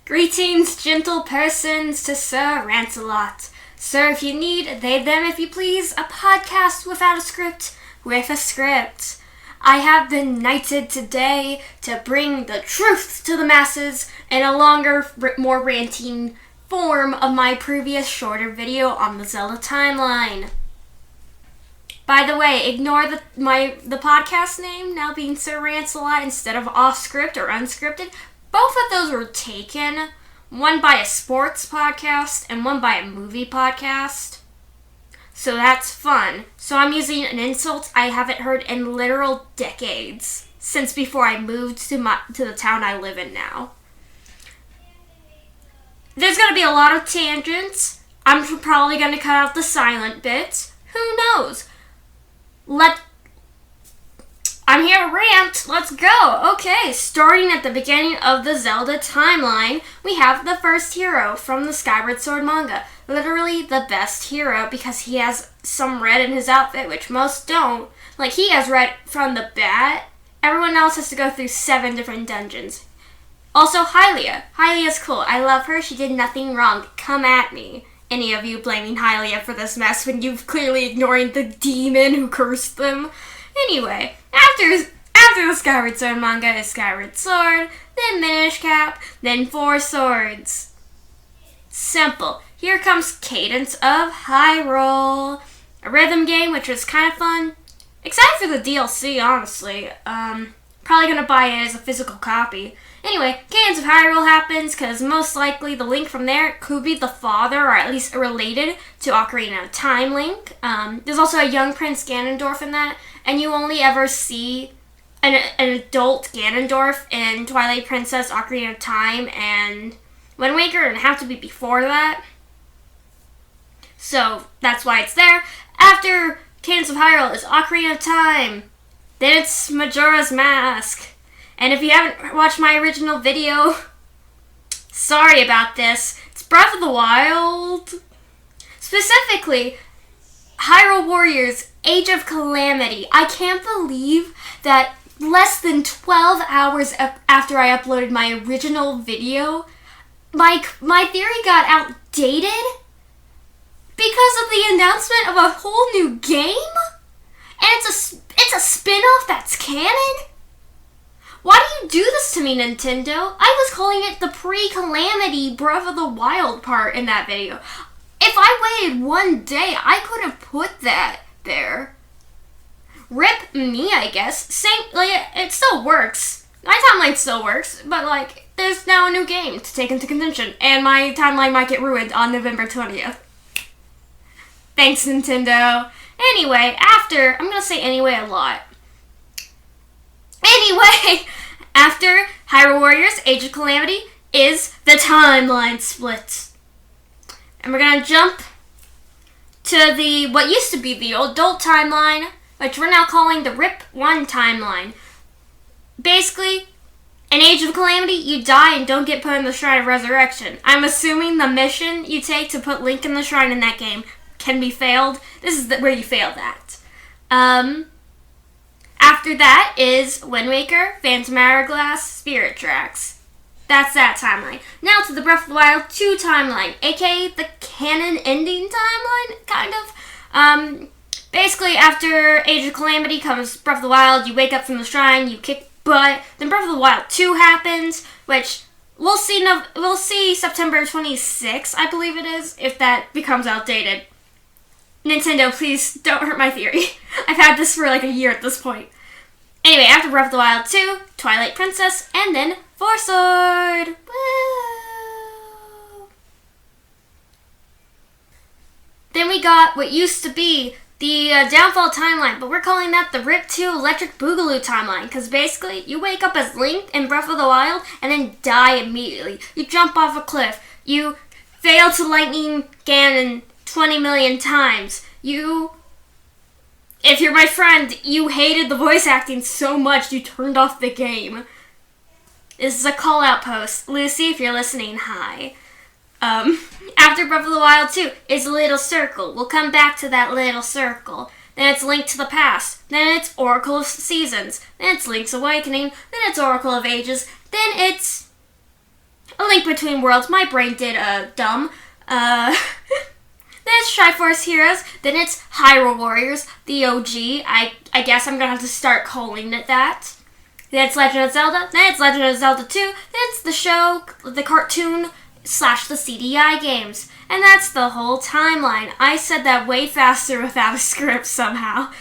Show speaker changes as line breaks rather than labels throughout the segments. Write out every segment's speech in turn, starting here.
Greetings, gentle persons, to Sir Rants-A-Lot. Sir, if you need, they, them, if you please, a podcast without a script, with a script. I have been knighted today to bring the truth to the masses in a longer, more ranting form of my previous shorter video on the Zelda timeline. By the way, ignore the podcast name now being Sir Rants-A-Lot instead of off-script or unscripted. Both of those were taken, one by a sports podcast and one by a movie podcast. So that's fun. So I'm using an insult I haven't heard in literal decades, since before I moved to the town I live in now. There's going to be a lot of tangents. I'm probably going to cut out the silent bits. Who knows? I'm here to rant. Let's go. Okay, starting at the beginning of the Zelda timeline, we have the first hero from the Skyward Sword manga. Literally the best hero because he has some red in his outfit, which most don't. Like, he has red from the bat. Everyone else has to go through 7 different dungeons. Also, Hylia. Hylia's cool. I love her. She did nothing wrong. Come at me. Any of you blaming Hylia for this mess when you've clearly ignoring the demon who cursed them. Anyway, after the Skyward Sword manga is Skyward Sword, then Minish Cap, then 4 Swords. Simple. Here comes Cadence of Hyrule, a rhythm game which was kind of fun. Excited for the DLC, honestly. Probably gonna buy it as a physical copy. Anyway, Cadence of Hyrule happens because most likely the Link from there could be the father, or at least related to Ocarina of Time Link. There's also a young Prince Ganondorf in that, and you only ever see an adult Ganondorf in Twilight Princess, Ocarina of Time, and Wind Waker, and it have to be before that. So that's why it's there. After Cadence of Hyrule is Ocarina of Time. Then it's Majora's Mask. And if you haven't watched my original video, sorry about this. It's Breath of the Wild. Specifically, Hyrule Warriors Age of Calamity. I can't believe that less than 12 hours after I uploaded my original video, my theory got outdated because of the announcement of a whole new game? And it's a spin-off that's canon? Why do you do this to me, Nintendo? I was calling it the pre-Calamity Breath of the Wild part in that video. If I waited one day, I could have put that there. Rip me, I guess. It still works. My timeline still works, but there's now a new game to take into contention, and my timeline might get ruined on November 20th. Thanks, Nintendo. Anyway, I'm gonna say anyway a lot. Anyway, after Hyrule Warriors Age of Calamity is the timeline split. And we're gonna jump to what used to be the adult timeline, which we're now calling the RIP 1 timeline. Basically, in Age of Calamity, you die and don't get put in the Shrine of Resurrection. I'm assuming the mission you take to put Link in the Shrine in that game can be failed. This is where you fail that. After that is Wind Waker, Phantom Hourglass, Spirit Tracks. That's that timeline. Now to the Breath of the Wild 2 timeline, aka the canon ending timeline, kind of. Basically, after Age of Calamity comes Breath of the Wild, you wake up from the shrine, you kick butt. Then Breath of the Wild 2 happens, which we'll see September 26th, I believe it is, if that becomes outdated. Nintendo, please don't hurt my theory. I've had this for a year at this point. Anyway, after Breath of the Wild 2, Twilight Princess, and then 4 Sword. Woo! Then we got what used to be the Downfall timeline, but we're calling that the RIP 2 Electric Boogaloo timeline, because basically, you wake up as Link in Breath of the Wild, and then die immediately. You jump off a cliff. You fail to Lightning Ganon 20 million times. If you're my friend, you hated the voice acting so much you turned off the game. This is a call-out post. Lucy, if you're listening, hi. After Breath of the Wild 2 is Little Circle. We'll come back to that Little Circle. Then it's Link to the Past. Then it's Oracle of Seasons. Then it's Link's Awakening. Then it's Oracle of Ages. Then it's A Link Between Worlds, my brain did dumb. Then it's Triforce Heroes. Then it's Hyrule Warriors, the OG. I guess I'm gonna have to start calling it that. Then it's Legend of Zelda. Then it's Legend of Zelda 2. Then it's the show, the cartoon / the CDI games. And that's the whole timeline. I said that way faster without a script somehow.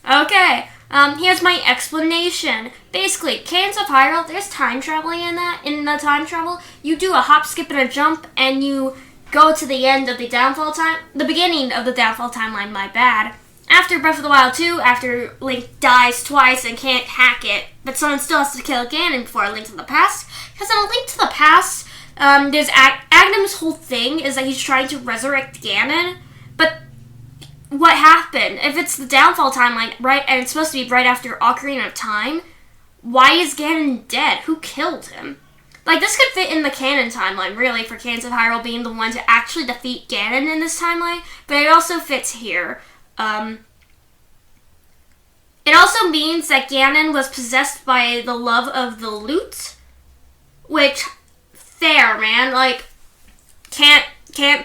Okay, here's my explanation. Basically, Canyons of Hyrule, there's time traveling in that. In the time travel, you do a hop, skip, and a jump, and you go to the end of the beginning of the downfall timeline, my bad. After Breath of the Wild 2, after Link dies twice and can't hack it, but someone still has to kill Ganon before A Link to the Past. Because in A Link to the Past, there's Agnem's whole thing is that he's trying to resurrect Ganon, but what happened? If it's the downfall timeline, right, and it's supposed to be right after Ocarina of Time, why is Ganon dead? Who killed him? Like, this could fit in the canon timeline, really, for Canyons of Hyrule being the one to actually defeat Ganon in this timeline, but it also fits here. It also means that Ganon was possessed by the love of the lute, which, fair, man, like, can't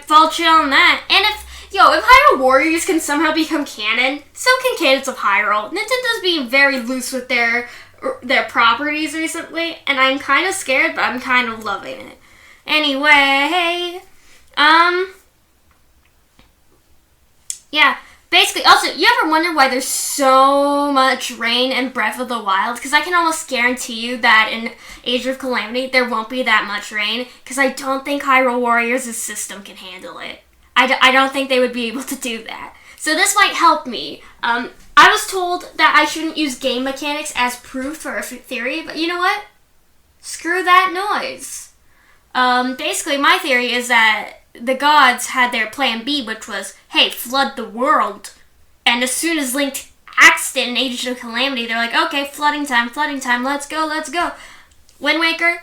fault you on that. And if Hyrule Warriors can somehow become canon, so can Canyons of Hyrule. Nintendo's being very loose with their properties recently, and I'm kind of scared, but I'm kind of loving it. Anyway, yeah, basically, also, you ever wonder why there's so much rain in Breath of the Wild? Because I can almost guarantee you that in Age of Calamity, there won't be that much rain, because I don't think Hyrule Warriors' system can handle it. I don't think they would be able to do that. So this might help me. I was told that I shouldn't use game mechanics as proof for a theory, but you know what? Screw that noise. Basically, my theory is that the gods had their plan B, which was, hey, flood the world. And as soon as Link axed it in Age of Calamity, they're like, okay, flooding time, let's go. Wind Waker,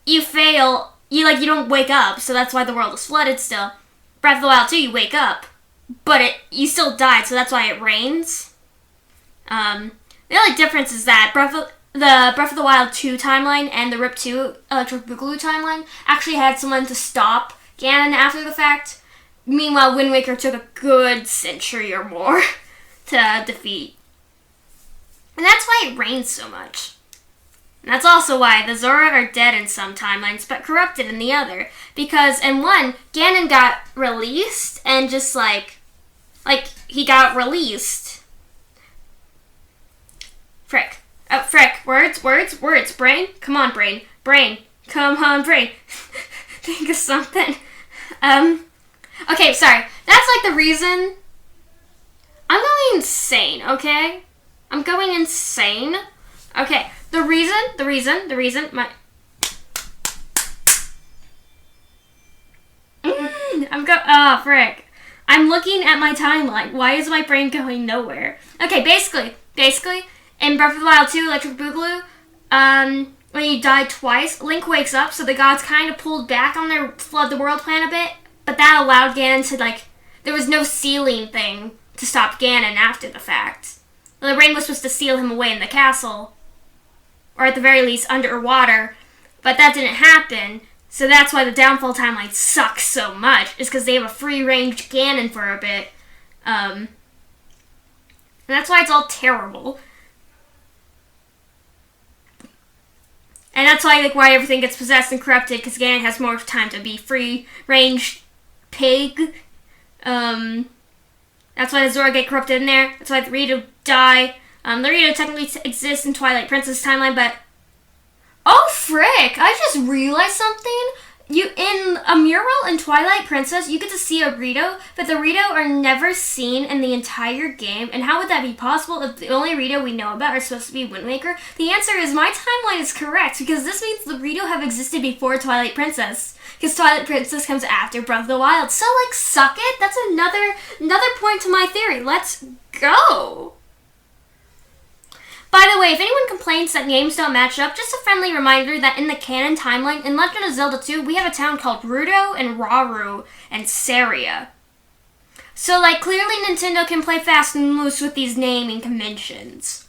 you fail. You don't wake up, so that's why the world is flooded still. Breath of the Wild 2, you wake up, but you still died, so that's why it rains. The only difference is that the Breath of the Wild 2 timeline and the RIP 2 Electric Boogaloo timeline actually had someone to stop Ganon after the fact. Meanwhile, Wind Waker took a good century or more to defeat. And that's why it rains so much. And that's also why the Zora are dead in some timelines, but corrupted in the other. Because in one, Ganon got released, and just he got released. Frick. Words. Brain? Come on, brain. Come on, brain. Think of something. Okay, sorry. That's the reason. I'm going insane, okay? I'm going insane. Okay, the reason, frick. I'm looking at my timeline. Why is my brain going nowhere? Okay, basically, in Breath of the Wild 2, Electric Boogaloo, when you die twice, Link wakes up, so the gods kind of pulled back on their flood the world plan a bit, but that allowed Ganon to, there was no sealing thing to stop Ganon after the fact. The rain was supposed to seal him away in the castle, or at the very least underwater, but that didn't happen, so that's why the downfall timeline sucks so much, is because they have a free-range Ganon for a bit, and that's why it's all terrible. And that's why everything gets possessed and corrupted, because Ganon has more time to be free-range pig. That's why the Zora get corrupted in there. That's why the Rito die. The Rito technically exists in Twilight Princess timeline, but... Oh, frick! I just realized something. In a mural in Twilight Princess, you get to see a Rito, but the Rito are never seen in the entire game. And how would that be possible if the only Rito we know about are supposed to be Wind Waker? The answer is my timeline is correct, because this means the Rito have existed before Twilight Princess. Because Twilight Princess comes after Breath of the Wild. So, suck it? That's another point to my theory. Let's go! By the way, if anyone complains that names don't match up, just a friendly reminder that in the canon timeline, in Legend of Zelda 2, we have a town called Ruto and Rauru and Saria. So, clearly Nintendo can play fast and loose with these naming conventions.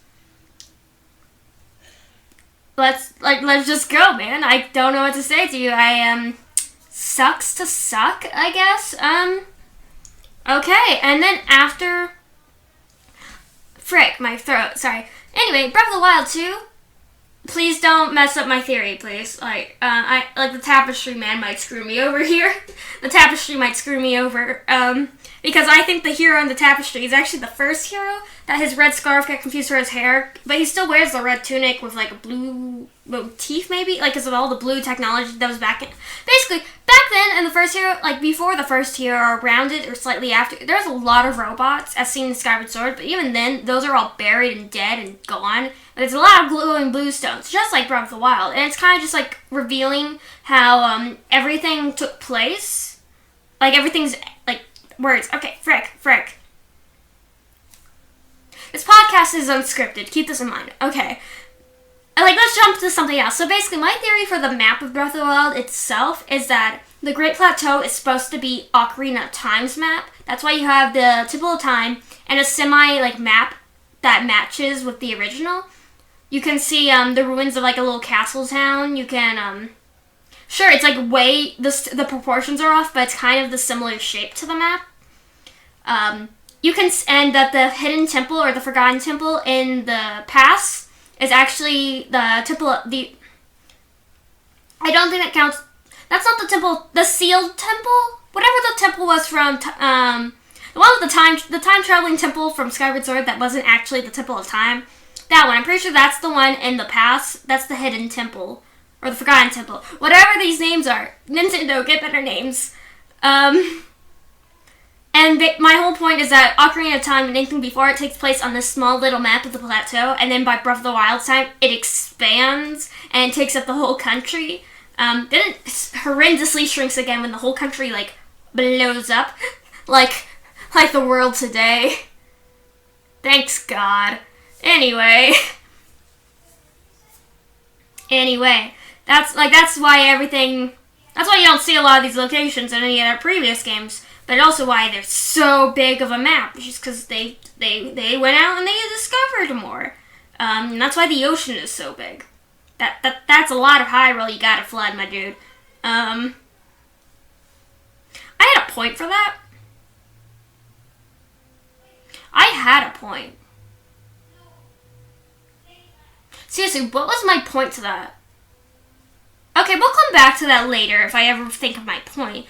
let's just go, man. I don't know what to say to you. Sucks to suck, I guess. Okay, and then after... Frick, my throat, sorry. Anyway, Breath of the Wild 2, please don't mess up my theory, please. The Tapestry Man might screw me over here. The Tapestry might screw me over, because I think the hero in the Tapestry is actually the first hero, that his red scarf got confused for his hair, but he still wears the red tunic with, like, a blue motif, maybe? Like, because of all the blue technology that was back in... Basically, back then, in the first hero, like, before the first hero, or around it, or slightly after, there's a lot of robots, as seen in Skyward Sword, but even then, those are all buried and dead and gone. But there's a lot of glowing blue stones, just like Breath of the Wild, and it's kind of just, like, revealing how, everything took place. Like, everything's, like, words. Okay, frick. This podcast is unscripted. Keep this in mind. Okay. Let's jump to something else. So basically, my theory for the map of Breath of the Wild itself is that the Great Plateau is supposed to be Ocarina of Time's map. That's why you have the Temple of Time and a map that matches with the original. You can see the ruins of, like, a little castle town. You can, sure, it's, like, the proportions are off, but it's kind of the similar shape to the map. And that the hidden temple or the forgotten temple in the pass is actually the temple I don't think that counts. That's not the temple, the sealed temple? Whatever the temple was from, the one with the time traveling temple from Skyward Sword that wasn't actually the Temple of Time. That one, I'm pretty sure that's the one in the pass. That's the hidden temple. Or the forgotten temple. Whatever these names are. Nintendo, get better names. My whole point is that Ocarina of Time and anything before it takes place on this small little map of the plateau, and then by Breath of the Wild's time, it expands and takes up the whole country. Then it horrendously shrinks again when the whole country, like, blows up. like the world today. Thanks, God. Anyway, that's why you don't see a lot of these locations in any other previous games. But also why they're so big of a map, just because they went out and they discovered more. And that's why the ocean is so big. That's a lot of Hyrule you gotta flood, my dude. I had a point for that. I had a point. Seriously, what was my point to that? Okay, we'll come back to that later if I ever think of my point.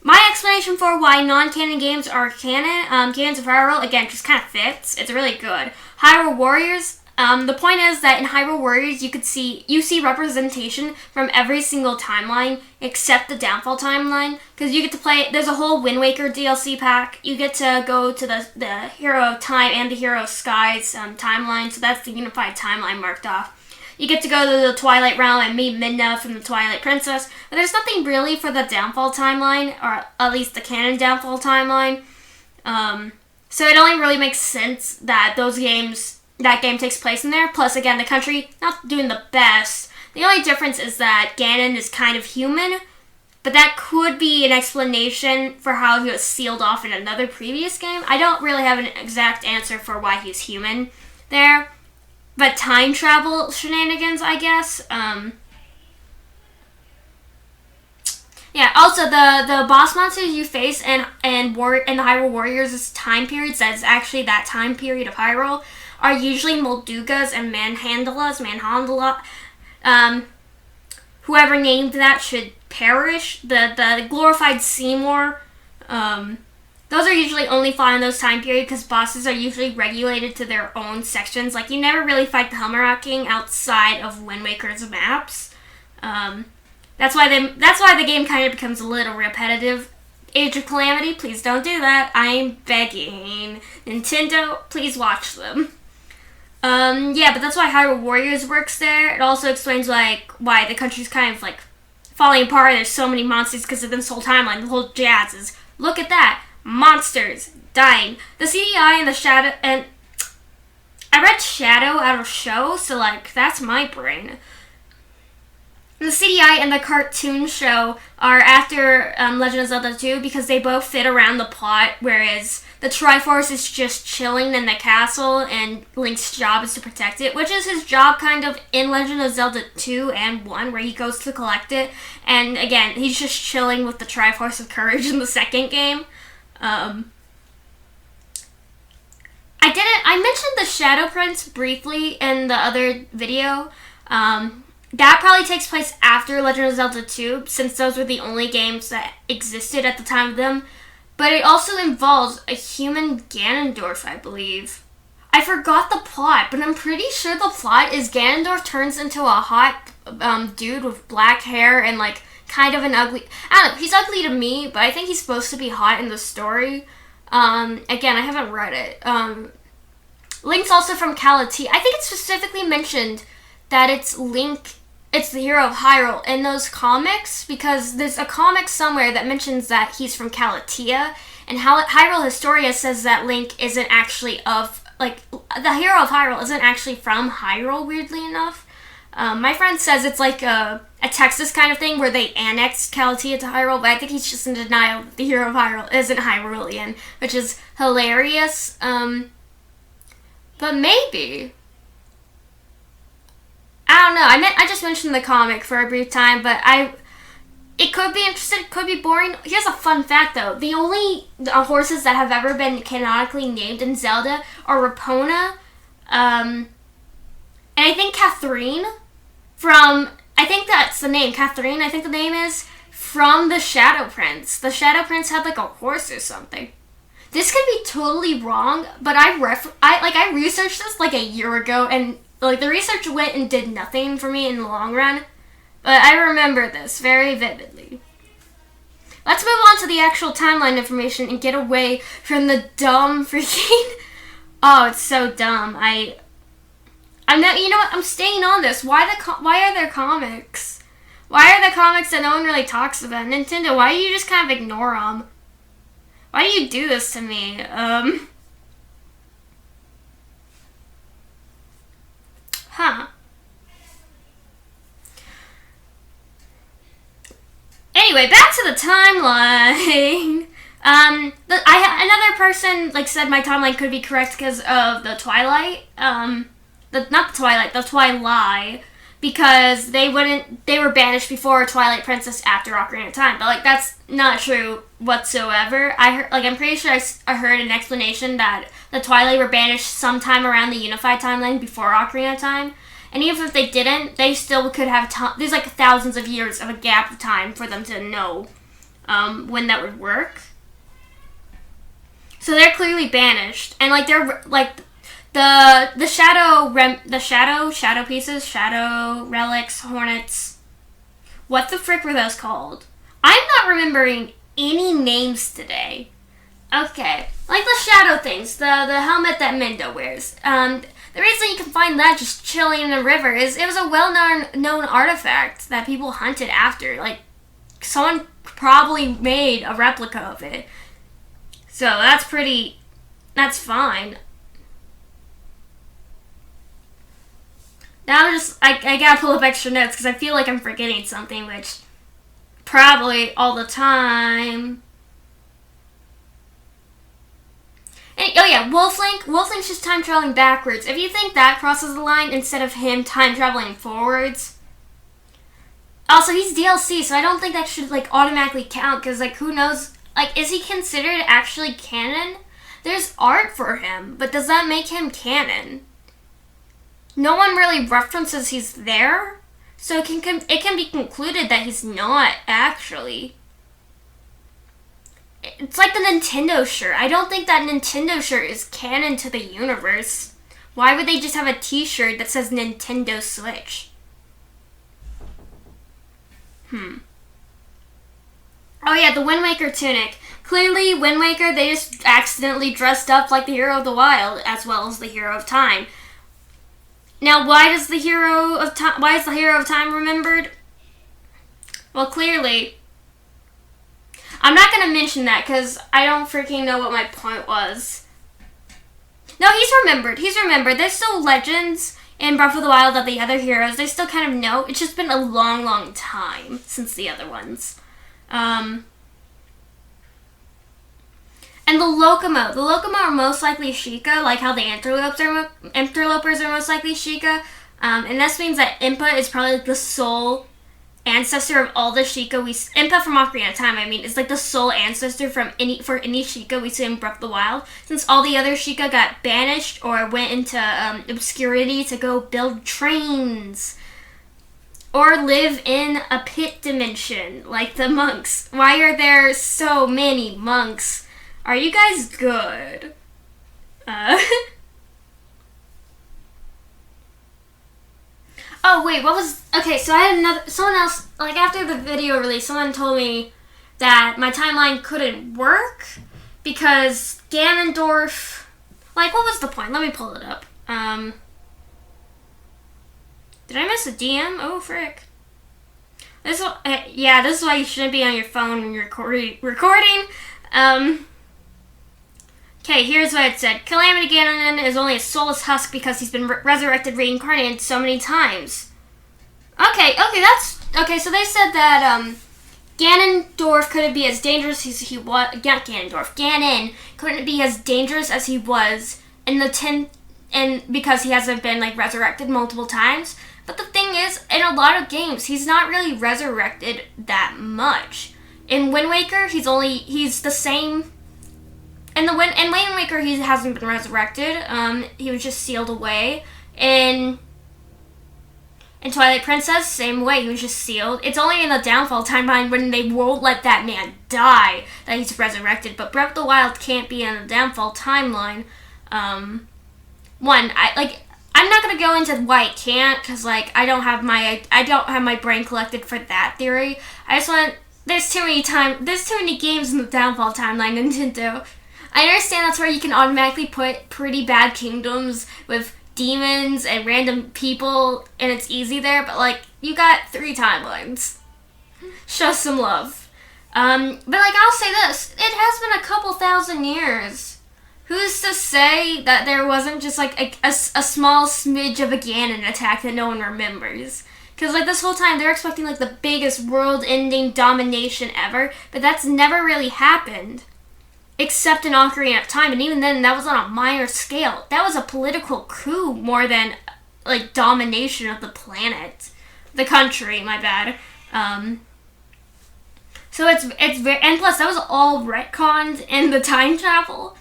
My explanation for why non-canon games are canon, Canyons of Hyrule, again, just kind of fits. It's really good. Hyrule Warriors, the point is that in Hyrule Warriors, you see representation from every single timeline except the Downfall timeline, because you get to play, there's a whole Wind Waker DLC pack. You get to go to the Hero of Time and the Hero of Skies timeline, so that's the unified timeline marked off. You get to go to the Twilight Realm and meet Midna from the Twilight Princess, but there's nothing really for the Downfall timeline, or at least the canon Downfall timeline. So it only really makes sense that that game takes place in there. Plus, again, the country not doing the best. The only difference is that Ganon is kind of human, but that could be an explanation for how he was sealed off in another previous game. I don't really have an exact answer for why he's human there. But time travel shenanigans, I guess. Yeah, also the boss monsters you face in the Hyrule Warriors' time periods, that is actually that time period of Hyrule, are usually Moldugas and Manhandlas. Whoever named that should perish. The glorified Seymour, those are usually only fought in those time periods because bosses are usually regulated to their own sections. Like, you never really fight the Helmerac King outside of Wind Waker's maps. That's why the game kind of becomes a little repetitive. Age of Calamity, please don't do that. I'm begging. Nintendo, please watch them. Yeah, but that's why Hyrule Warriors works there. It also explains, like, why the country's kind of, like, falling apart. There's so many monsters because of this whole timeline. The whole jazz is, look at that. Monsters dying. The CDI and the Shadow, and I read Shadow out of show, so, like, that's my brain. The the CDI and the cartoon show are after Legend of Zelda 2 because they both fit around the plot, whereas the Triforce is just chilling in the castle and Link's job is to protect it, which is his job kind of in Legend of Zelda 2 and 1, where he goes to collect it. And again, he's just chilling with the Triforce of Courage in the second game. I mentioned the Shadow Prince briefly in the other video. That probably takes place after Legend of Zelda 2, since those were the only games that existed at the time of them. But it also involves a human Ganondorf, I believe. I forgot the plot, but I'm pretty sure the plot is Ganondorf turns into a hot dude with black hair and like kind of an ugly... I don't know, he's ugly to me, but I think he's supposed to be hot in the story. Again, I haven't read it. Link's also from Calatia. I think it's specifically mentioned that it's Link, it's the hero of Hyrule in those comics, because there's a comic somewhere that mentions that he's from Calatia, and Hyrule Historia says that Link isn't actually of, like, the hero of Hyrule isn't actually from Hyrule, weirdly enough. My friend says it's like a Texas kind of thing where they annexed Calatia to Hyrule, but I think he's just in denial that the hero of Hyrule isn't Hyrulean, which is hilarious. But maybe. I don't know. I just mentioned the comic for a brief time, but it could be interesting, it could be boring. Here's a fun fact, though. The only horses that have ever been canonically named in Zelda are Rapona, and I think Catherine I think that's the name, Catherine, I think the name is, from the Shadow Prince. The Shadow Prince had like a horse or something. This could be totally wrong, but I researched this like a year ago, and like the research went and did nothing for me in the long run. But I remember this very vividly. Let's move on to the actual timeline information and get away from the dumb freaking... Oh, it's so dumb. I'm not. You know what? I'm staying on this. Why are there comics? Why are there comics that no one really talks about? Nintendo, why do you just kind of ignore them? Why do you do this to me? Anyway, back to the timeline. Another person said my timeline could be correct because of the Twilight. The Twilight, because they were banished before Twilight Princess after Ocarina of Time. But that's not true whatsoever. I'm pretty sure I heard an explanation that the Twilight were banished sometime around the Unified Timeline before Ocarina of Time. And even if they didn't, they still could have there's thousands of years of a gap of time for them to know when that would work. So they're clearly banished, and they're the shadow pieces, shadow relics, hornets. What the frick were those called? I'm not remembering any names today. Okay, the shadow things, the helmet that Mindo wears. The reason you can find that just chilling in a river is it was a well-known artifact that people hunted after. Someone probably made a replica of it. So that's fine. Now I gotta pull up extra notes because I feel like I'm forgetting something, which probably all the time. And, oh yeah, Wolflink's just time traveling backwards. If you think that crosses the line instead of him time traveling forwards. Also, he's DLC, so I don't think that should automatically count, because who knows, is he considered actually canon? There's art for him, but does that make him canon? No one really references he's there, so it can be concluded that he's not actually. It's like the Nintendo shirt. I don't think that Nintendo shirt is canon to the universe. Why would they just have a t-shirt that says Nintendo Switch? Oh yeah, the Wind Waker tunic. Clearly, Wind Waker, they just accidentally dressed up like the Hero of the Wild, as well as the Hero of Time. Now, why is the Hero of Time remembered? Well, clearly, I'm not going to mention that because I don't freaking know what my point was. No, he's remembered. He's remembered. There's still legends in Breath of the Wild that the other heroes, they still kind of know. It's just been a long, long time since the other ones. And the Locomo are most likely Sheikah, like how the Interlopers are most likely Sheikah. And this means that Impa is probably like the sole ancestor of all the Sheikah Impa from Ocarina of Time, is like the sole ancestor for any Sheikah we see in Breath of the Wild, since all the other Sheikah got banished or went into obscurity to go build trains or live in a pit dimension like the monks. Why are there so many monks? Are you guys good? Oh, wait, okay, so I had someone else, like, after the video release, someone told me that my timeline couldn't work because Ganondorf, like, what was the point? Let me pull it up. Did I miss a DM? Oh, frick. This is why you shouldn't be on your phone when you're recording. Okay, here's what it said. Calamity Ganon is only a soulless husk because he's been resurrected, reincarnated so many times. Okay, so they said that, Ganondorf couldn't be as dangerous as he was, Ganon couldn't be as dangerous as he was and because he hasn't been, like, resurrected multiple times. But the thing is, in a lot of games, he's not really resurrected that much. In Wind Waker, he's the same. In Wind Waker, he hasn't been resurrected. He was just sealed away. In Twilight Princess, same way. He was just sealed. It's only in the Downfall timeline when they won't let that man die that he's resurrected. But Breath of the Wild can't be in the Downfall timeline. I'm not gonna go into why it can't, cause like I don't have my brain collected for that theory. There's too many games in the Downfall timeline, Nintendo. I understand that's where you can automatically put pretty bad kingdoms with demons and random people, and it's easy there, but, like, you got 3 timelines. Show some love. But, like, I'll say this. It has been a couple thousand years. Who's to say that there wasn't just, like, a small smidge of a Ganon attack that no one remembers? Because, like, this whole time, they're expecting, like, the biggest world-ending domination ever, but that's never really happened. Except in Ocarina of Time, and even then, that was on a minor scale. That was a political coup more than, like, domination of the planet. The country, my bad. So it's very, and plus, that was all retconned in the time travel.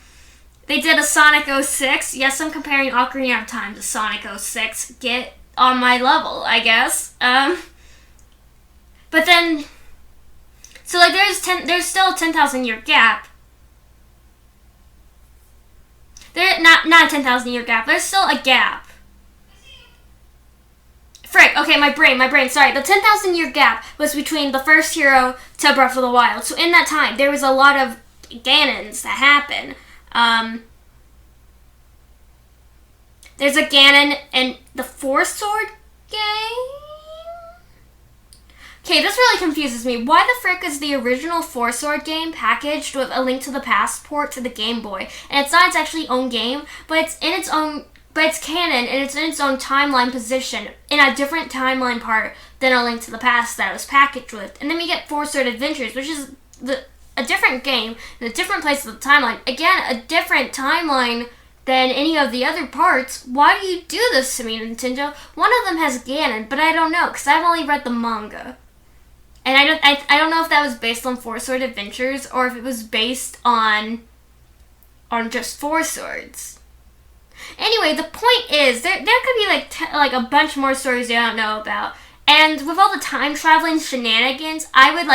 They did a Sonic 06. Yes, I'm comparing Ocarina of Time to Sonic 06. Get on my level, I guess. But then, so, like, there's still a 10,000 year gap. Not a 10,000 year gap. There's still a gap. Frick. Okay, my brain. Sorry. The 10,000 year gap was between the first hero to Breath of the Wild. So in that time, there was a lot of Ganons that happened. There's a Ganon in the Four Sword game? Okay, this really confuses me. Why the frick is the original Four Sword game packaged with a Link to the Past port to the Game Boy? And it's not its actually own game, but it's canon and it's in its own timeline position in a different timeline part than a Link to the Past that it was packaged with. And then we get Four Sword Adventures, which is a different game in a different place of the timeline. Again, a different timeline than any of the other parts. Why do you do this to me, Nintendo? One of them has Ganon, but I don't know, because I've only read the manga. And I don't know if that was based on Four Sword Adventures or if it was based on just Four Swords. Anyway, the point is there could be like a bunch more stories you don't know about. And with all the time traveling shenanigans, I would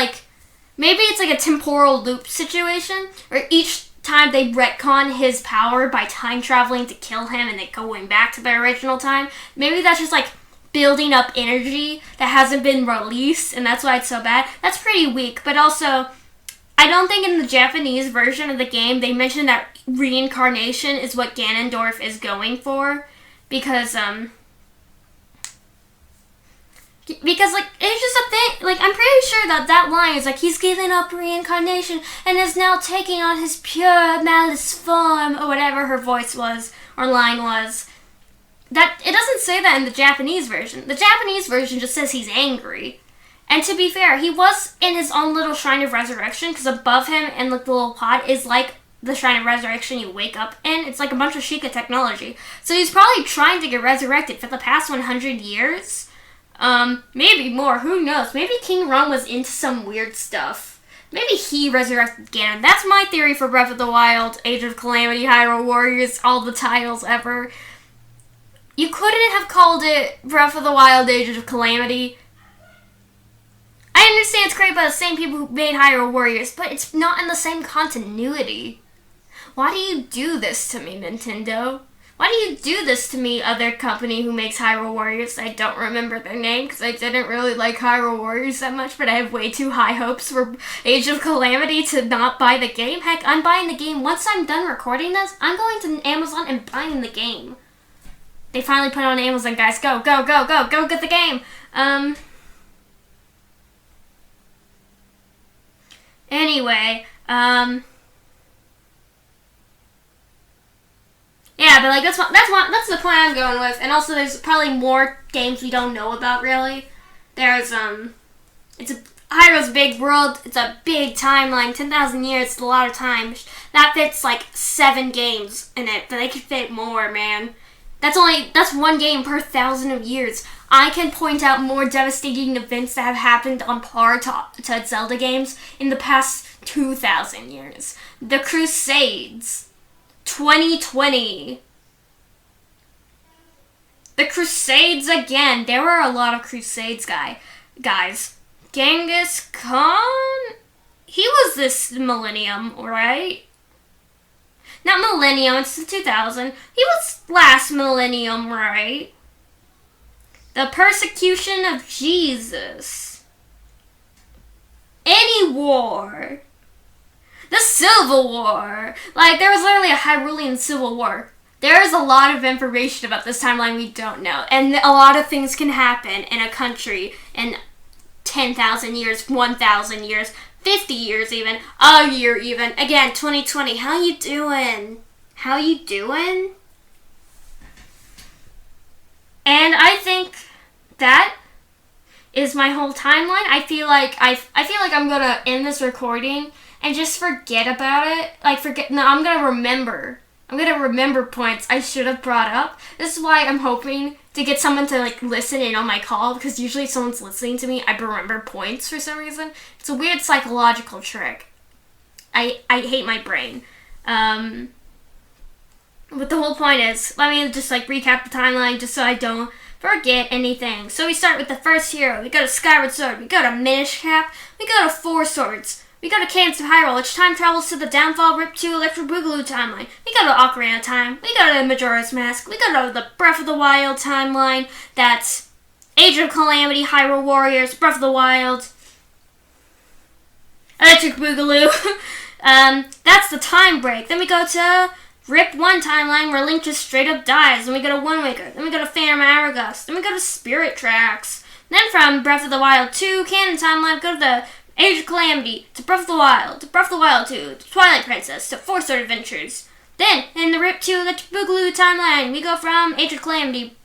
maybe it's like a temporal loop situation where each time they retcon his power by time traveling to kill him and then going back to the original time. Maybe that's just building up energy that hasn't been released, and that's why it's so bad. That's pretty weak, but also, I don't think in the Japanese version of the game they mentioned that reincarnation is what Ganondorf is going for, because it's just a thing, I'm pretty sure that line is he's given up reincarnation and is now taking on his pure malice form, or whatever her voice was, or line was. that it doesn't say that in the Japanese version. The Japanese version just says he's angry. And to be fair, he was in his own little Shrine of Resurrection, because above him in like the little pod is like the Shrine of Resurrection you wake up in. It's like a bunch of Sheikah technology. So he's probably trying to get resurrected for the past 100 years. Maybe more, who knows? Maybe King Ron was into some weird stuff. Maybe he resurrected Ganon. That's my theory for Breath of the Wild, Age of Calamity, Hyrule Warriors, all the titles ever. You couldn't have called it Breath of the Wild, Age of Calamity. I understand it's created by the same people who made Hyrule Warriors, but it's not in the same continuity. Why do you do this to me, Nintendo? Why do you do this to me, other company who makes Hyrule Warriors? I don't remember their name because I didn't really like Hyrule Warriors that much, but I have way too high hopes for Age of Calamity to not buy the game. Heck, I'm buying the game. Once I'm done recording this, I'm going to Amazon and buying the game. They finally put it on Amazon, guys. Go, go, go, go, go get the game. Anyway, yeah, but like that's the point I'm going with, and also there's probably more games we don't know about really. There's Hyrule's big world. It's a big timeline, 10,000 years. It's a lot of time. That fits like 7 games in it, but they could fit more, man. That's one game per 1,000 of years. I can point out more devastating events that have happened on par to Zelda games in the past 2,000 years. The Crusades. 2020. The Crusades again. There were a lot of Crusades, guys. Genghis Khan? He was this millennium, right? Not millennium, it's the 2000. He was last millennium, right? The persecution of Jesus. Any war. The Civil War. Like, there was literally a Hyrulean Civil War. There is a lot of information about this timeline we don't know. And a lot of things can happen in a country in 10,000 years, 1,000 years, 50 years even, a year even. Again, 2020. How you doing? How you doing? And I think that is my whole timeline. I feel like I'm gonna end this recording and just forget about it. I'm gonna remember points I should have brought up. This is why I'm hoping to get someone to like listen in on my call, because usually if someone's listening to me, I remember points for some reason. It's a weird psychological trick. I hate my brain. But the whole point is, let me just like recap the timeline just so I don't forget anything. So we start with the first hero. We go to Skyward Sword. We go to Minish Cap. We go to Four Swords. We go to Cadence of Hyrule, which time travels to the Downfall Rip 2 Electric Boogaloo timeline. We go to Ocarina of Time. We go to Majora's Mask. We go to the Breath of the Wild timeline. That's Age of Calamity, Hyrule Warriors, Breath of the Wild, Electric Boogaloo. That's the time break. Then we go to Rip 1 timeline, where Link just straight up dies. Then we go to Wind Waker. Then we go to Phantom Hourglass. Then we go to Spirit Tracks. Then from Breath of the Wild 2 canon timeline, we go to the Age of Calamity, to Breath of the Wild, to Breath of the Wild 2, to Twilight Princess, to Four Sword Adventures. Then, in the Rip 2 Electric Boogaloo timeline, we go from Age of Calamity,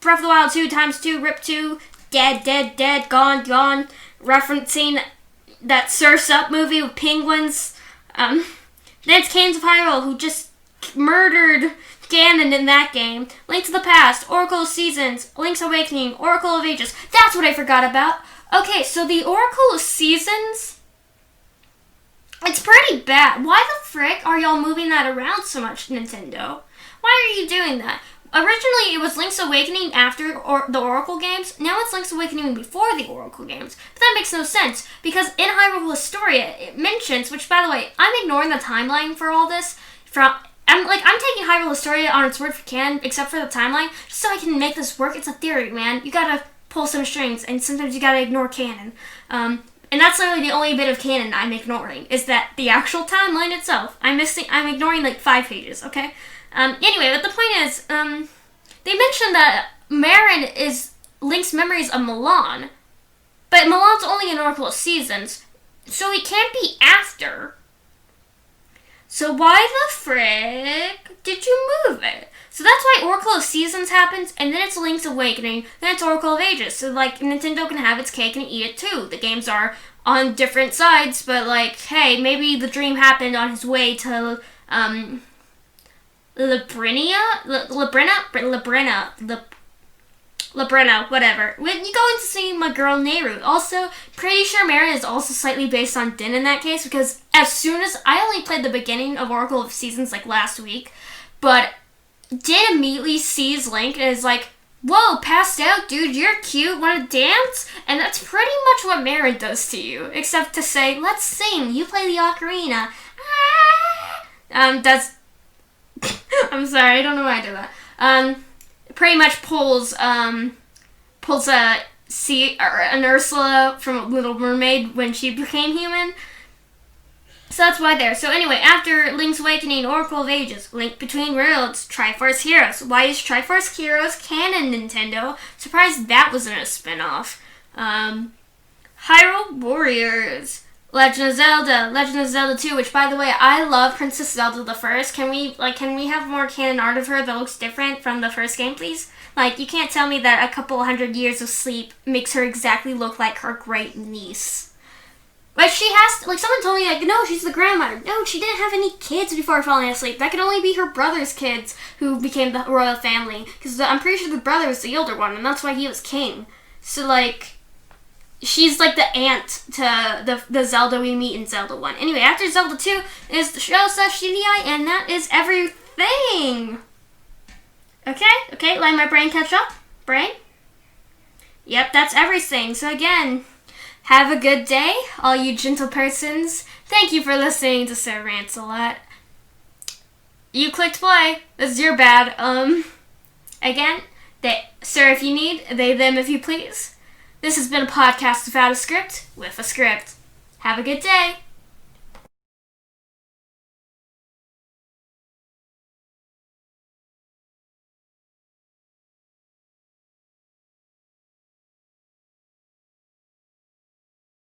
Breath of the Wild 2 times 2, Rip 2, dead, dead, dead, gone, gone, referencing that Surf's Up movie with penguins. Then it's Cadence of Hyrule, who just murdered Ganon in that game. Link to the Past, Oracle of Seasons, Link's Awakening, Oracle of Ages. That's what I forgot about. Okay, so the Oracle of Seasons, it's pretty bad. Why the frick are y'all moving that around so much, Nintendo? Why are you doing that? Originally, it was Link's Awakening after the Oracle games. Now it's Link's Awakening before the Oracle games. But that makes no sense, because in Hyrule Historia, it mentions, which, by the way, I'm ignoring the timeline for all this. I'm taking Hyrule Historia on its word for canon, except for the timeline, just so I can make this work. It's a theory, man. You gotta pull some strings, and sometimes you gotta ignore canon. And that's literally the only bit of canon I'm ignoring, is that the actual timeline itself. I'm ignoring like 5 pages, okay? Anyway, but the point is, they mentioned that Marin is Link's memories of Milan, but Milan's only an Oracle of Seasons, so it can't be after. So why the frick did you move it? So that's why Oracle of Seasons happens, and then it's Link's Awakening, then it's Oracle of Ages. So, like, Nintendo can have its cake and eat it too. The games are on different sides, but, like, hey, maybe the dream happened on his way to, Labrina, whatever. When you go in to see my girl Nehru. Also, pretty sure Marin is also slightly based on Din in that case, because as soon as I only played the beginning of Oracle of Seasons like last week, but Din immediately sees Link and is like, "Whoa, passed out, dude, you're cute, wanna dance?" And that's pretty much what Marin does to you, except to say, "Let's sing, you play the ocarina." That's I'm sorry, I don't know why I did that. Pretty much pulls an Ursula from Little Mermaid when she became human. So that's why there. So anyway, after Link's Awakening, Oracle of Ages, Link Between Worlds, Triforce Heroes. Why is Triforce Heroes canon, Nintendo? Surprised that wasn't a spin-off. Hyrule Warriors, Legend of Zelda 2, which, by the way, I love Princess Zelda the first. Can we have more canon art of her that looks different from the first game, please? Like, you can't tell me that a couple 100 years of sleep makes her exactly look like her great niece. Like, she has, like, someone told me, like, no, she's the grandmother. No, she didn't have any kids before falling asleep. That could only be her brother's kids who became the royal family. Because I'm pretty sure the brother was the older one, and that's why he was king. So, like, she's like the aunt to the Zelda we meet in Zelda 1. Anyway, after Zelda 2 is the show /CDI, and that is everything. Okay, let my brain catch up. Brain? Yep, that's everything. So again, have a good day, all you gentle persons. Thank you for listening to Sir Rants-A-Lot. You clicked play. This is your bad. Again, sir if you need, they, them if you please. This has been a podcast without a script, with a script. Have a good day.